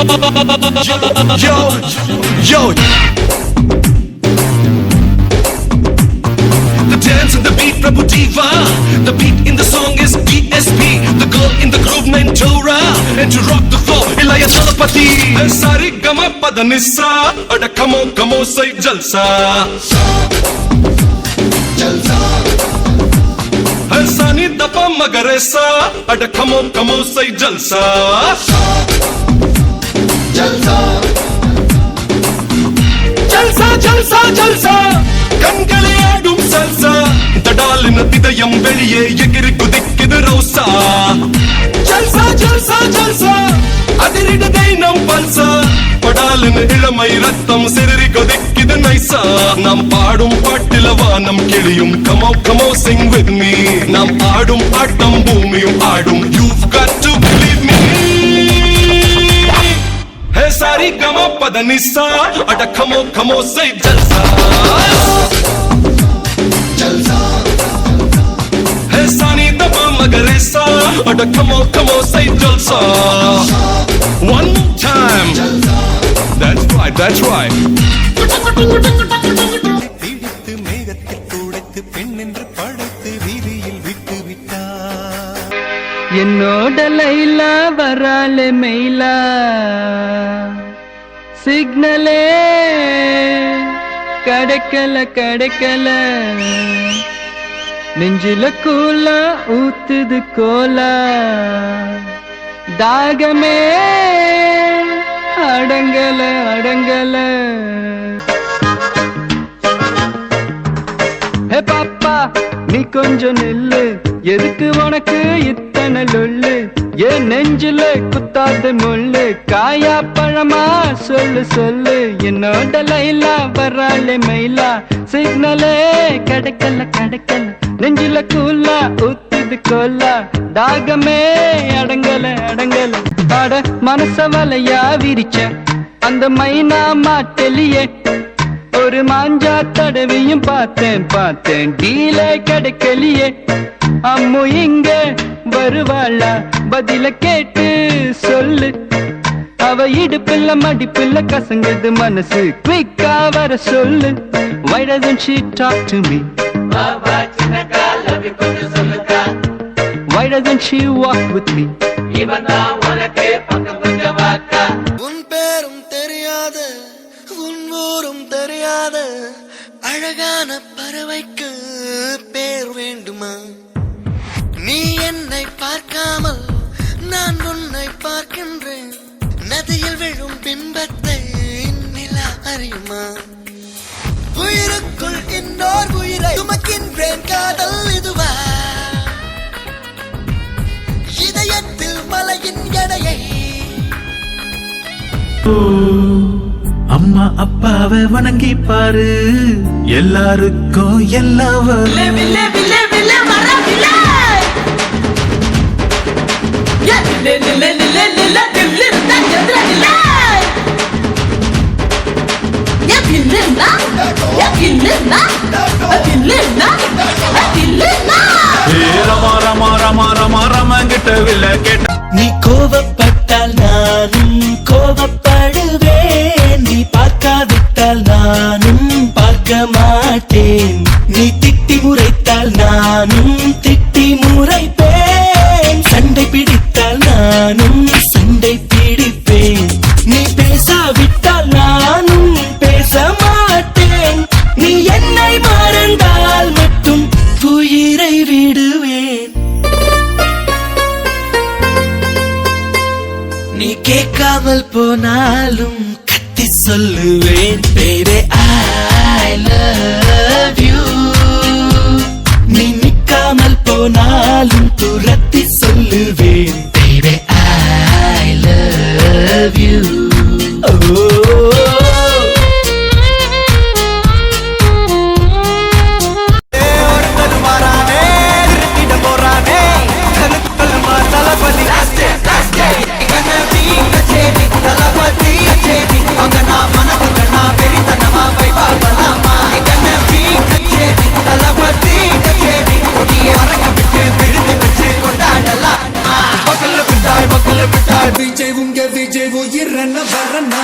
Yo. The dance and the beat, Prabhu Diva. The beat in the song is DSP. The girl in the groove named Tora. And to rock the floor, Ilaya Salapati. Sari Gama Padanissa. Ada come on, say Jalsa. Sani Dapa Magaresa. Ada come on, say Jalsa. Jalsa. கண்களே ஆடும் சல்சா தடாலின திதயம் வெளியே எகிரி குதிக்குது ரோசா ஜல்சா அதிரிடதை நம் பல்சா படாலின இளமை ரத்தம் சிறி கொதிக்குது நைசா நாம் பாடும் பாட்டில வானம் கிளியும் கமோ sing with me நாம் ஆடும் ஆட்டம் பூமியும் ஆடும் you've got to believe me Hey sari gama padanissa ada kamo say jalsa Hey sani daba magaresa ada kamo say jalsa One more time That's right பிடித்து மேகத்தில் துடைத்து பெண் என்று படைத்து வீதியில் விட்டு விட்டார் என்னோட லைலா வராளே மெயிலா சிக்னலே கடக்கல நெஞ்சில கூலா ஊத்துது கோலா தாகமே அடங்கல ஹே பாப்பா நீ கொஞ்சம் நில்லு எதுக்கு உனக்கு இத்தனை லொல்லு ஏன் நெஞ்சில குத்தாத முள்ளு காயா பழமா சொல்லு என்னோட லைலா வராளே மயிலா சிக்னலே கடக்கல நெஞ்சில கூலா ஊத்துது கோலா தாகமே அடங்கல ஆட மனச வலையா விரிச்ச அந்த மைனா மாட்டெலியே ஒரு மாஞ்சா தடவியும் பார்த்தேன் டீலே கிடைக்கலையே அம்மு இங்க வருவாளா பதில கேட்டு சொல்லு அவ இடுப்புல மடிப்புல கசங்குது மனசு குயிக்கா வர சொல்லு Why doesn't she talk to me? Why doesn't she walk with me? உன் பேரும் தெரியாத உன் ஊரும் தெரியாத அழகான பறவைக்கு பேர் வேண்டுமா நீ என்னை பார்க்காமல் நான் உன்னை பார்க்கின்றேன் நதியில் விழும் பிம்பத்தை நிலா அறியுமா உயிருக்குள் இன்னோர் உயிரை சுமக்கின்றேன் காதல் இதுவா இதயத்தில் மலையின் எடையை அம்மா அப்பாவை வணங்கி பாரு எல்லாருக்கும் நீ கோபப்பட்டால் நானும் கோபப்படுவேன் நீ பார்க்காவிட்டால் நானும் பார்க்க மாட்டேன் நீ திட்டி முறைத்தால் நானும் திட்டி முறைப்பேன் சண்டை பிடித்தால் நானும் சண்டை பிடிப்பேன் நீ பேசாவிட்டால் நானும் பேச மாட்டேன் நீ என்னை மறந்தால் மட்டும் உயிரை விடுவேன் நீ கேட்காமல் போனாலும் கத்தி சொல்லுவேன் baby I love you நீ நிக்காமல் போனாலும் துரத்தி சொல்லுவேன் baby I love you கொண்டாடலாம் விஜய் உயிர் என்ன வரனா